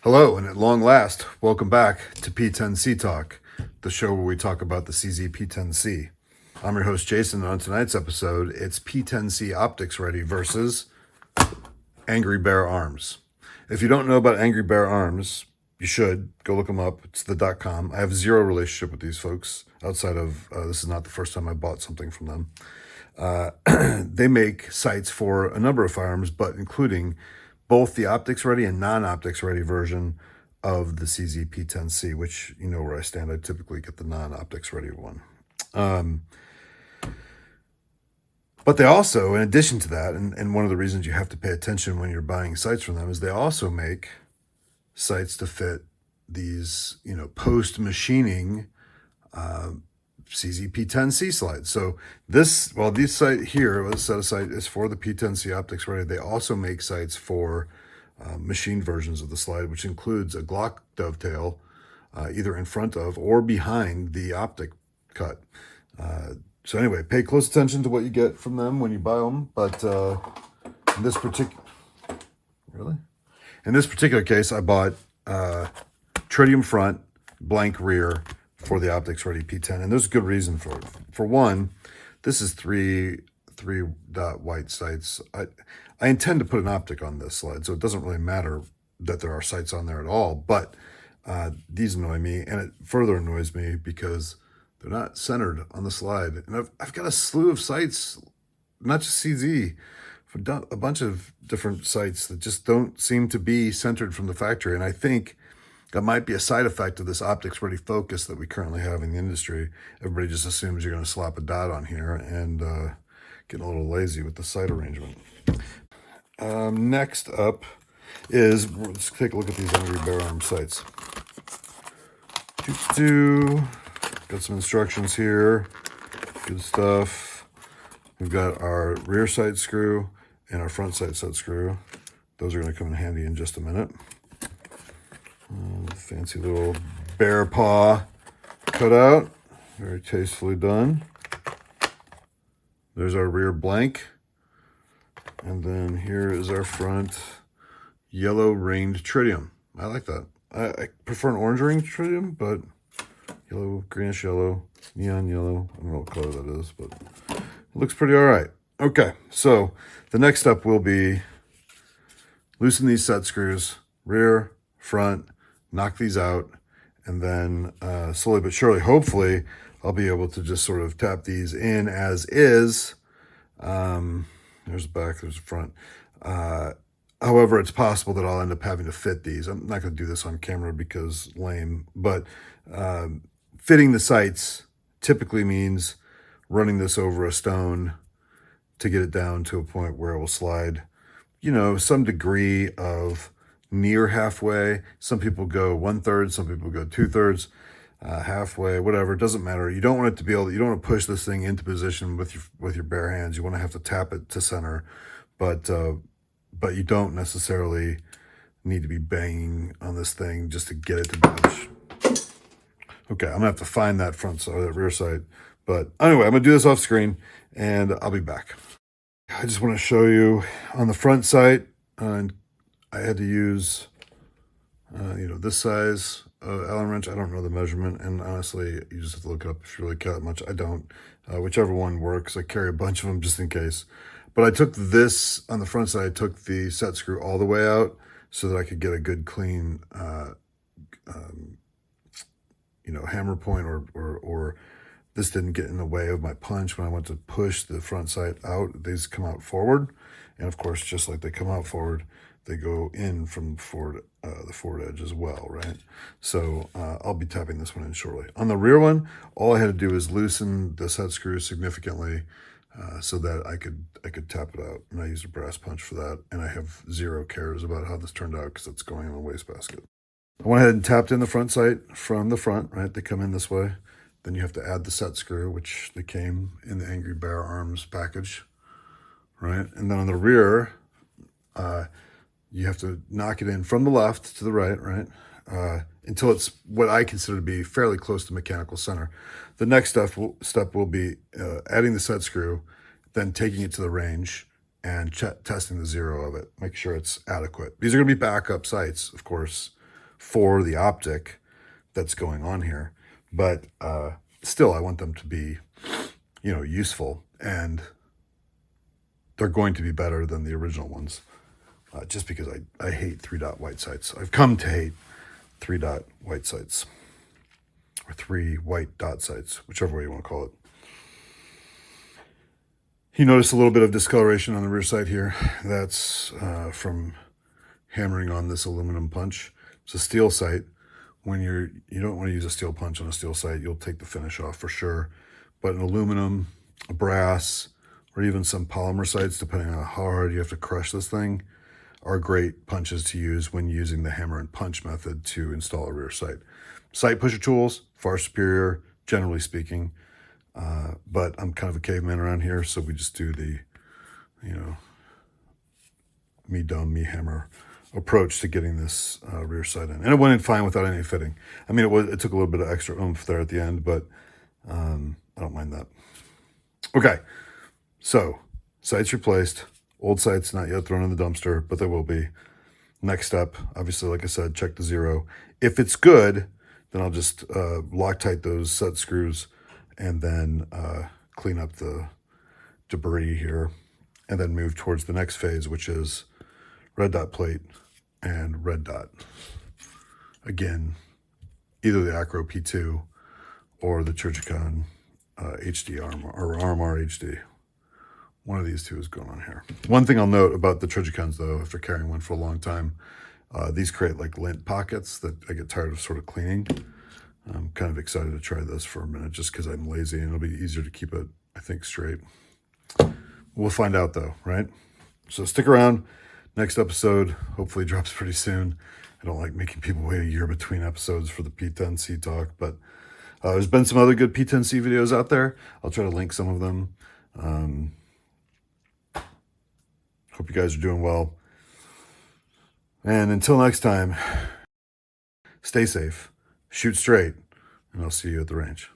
Hello, and at long last, welcome back to P-10C Talk, the show where we talk about the CZ P-10C. I'm your host, Jason, and on tonight's episode, it's P-10C Optics Ready versus Angry Bear Arms. If you don't know about Angry Bear Arms, you should. Go look them up. It's the .com. I have zero relationship with these folks outside of, this is not the first time I bought something from them. They make sights for a number of firearms, but including both the optics ready and non-optics ready version of the CZ P-10C, which you know where I stand. I typically get the non-optics ready one. But they also, in addition to that, and one of the reasons you have to pay attention when you're buying sights from them is they also make sights to fit these, post-machining CZ P-10C slides. So this sight here, this set of sight is for the P-10C optics ready. They also make sights for machined versions of the slide, which includes a Glock dovetail, either in front of or behind the optic cut. So anyway, pay close attention to what you get from them when you buy them. But in this particular case, I bought tritium front, blank rear for the optics ready P10, and there's a good reason for it. For one, this is three dot white sights. I intend to put an optic on this slide, so it doesn't really matter that there are sights on there at all. But these annoy me, and it further annoys me because they're not centered on the slide. And I've got a slew of sights, not just CZ, for a bunch of different sights that just don't seem to be centered from the factory. And I think that might be a side effect of this optics ready focus that we currently have in the industry. Everybody just assumes you're going to slap a dot on here and get a little lazy with the sight arrangement. Next up is, let's take a look at these Angry Bear Arm sights. Got some instructions here. Good stuff. We've got our rear sight screw and our front sight set screw. Those are going to come in handy in just a minute. Fancy little bear paw cutout. Very tastefully done. There's our rear blank. And then here is our front yellow ringed tritium. I like that. I prefer an orange ringed tritium, but yellow, greenish yellow, neon yellow. I don't know what color that is, but it looks pretty all right. Okay, so the next step will be loosen these set screws, rear, front, knock these out, and then slowly but surely, hopefully, I'll be able to just sort of tap these in as is. There's the back, there's the front. However, it's possible that I'll end up having to fit these. I'm not going to do this on camera because lame, but fitting the sights typically means running this over a stone to get it down to a point where it will slide, some degree of near halfway. Some people go 1/3, some people go 2/3, halfway, whatever. It doesn't matter. You don't want it to be able. You don't want to push this thing into position with your bare hands. You want to have to tap it to center, but you don't necessarily need to be banging on this thing just to get it to budge. Okay, I'm gonna have to find that front side or that rear sight. But anyway, I'm gonna do this off screen, and I'll be back. I just want to show you on the front sight. I had to use, this size Allen wrench. I don't know the measurement, and honestly, you just have to look it up if you really care that much. I don't. Whichever one works. I carry a bunch of them just in case. But I took this, on the front side, I took the set screw all the way out so that I could get a good clean, hammer point, or this didn't get in the way of my punch when I went to push the front sight out. These come out forward. And of course, just like they come out forward, they go in from the forward edge as well, right? So I'll be tapping this one in shortly. On the rear one, all I had to do is loosen the set screw significantly so that I could tap it out. And I used a brass punch for that. And I have zero cares about how this turned out because it's going in the wastebasket. I went ahead and tapped in the front sight from the front, right? They come in this way. Then you have to add the set screw, which they came in the Angry Bear Arms package, right? And then on the rear, you have to knock it in from the left to the right, until it's what I consider to be fairly close to mechanical center. The next step will be adding the set screw, then taking it to the range and testing the zero of it. Make sure it's adequate. These are going to be backup sights, of course. for the optic that's going on here. But still, I want them to be, useful, and they're going to be better than the original ones, just because I hate 3-dot white sights. I've come to hate 3-dot white sights, or 3 white dot sights, whichever way you want to call it. You notice a little bit of discoloration on the rear sight here. That's from hammering on this aluminum punch. It's a steel sight. When you don't want to use a steel punch on a steel sight, you'll take the finish off for sure. But an aluminum, a brass, or even some polymer sights, depending on how hard you have to crush this thing, are great punches to use when using the hammer and punch method to install a rear sight. Sight pusher tools, far superior, generally speaking. But I'm kind of a caveman around here, so we just do the, me dumb, me hammer approach to getting this rear sight in. And it went in fine without any fitting. I mean, it took a little bit of extra oomph there at the end, but I don't mind that. Okay, so sights replaced. Old sights not yet thrown in the dumpster, but they will be. Next step, obviously, like I said, check the zero. If it's good, then I'll just Loctite those set screws and then clean up the debris here, and then move towards the next phase, which is red dot plate and red dot. Again, either the Acro P2 or the Trijicon HD RMR, or RMR HD. One of these two is going on here. One thing I'll note about the Trijicons, though, after carrying one for a long time, these create like lint pockets that I get tired of sort of cleaning. I'm kind of excited to try this for a minute just because I'm lazy and it'll be easier to keep it, I think, straight. We'll find out, though, right? So stick around. Next episode hopefully drops pretty soon. I don't like making people wait a year between episodes for the P-10C talk, but there's been some other good P-10C videos out there. I'll try to link some of them. Hope you guys are doing well. And until next time, stay safe, shoot straight, and I'll see you at the range.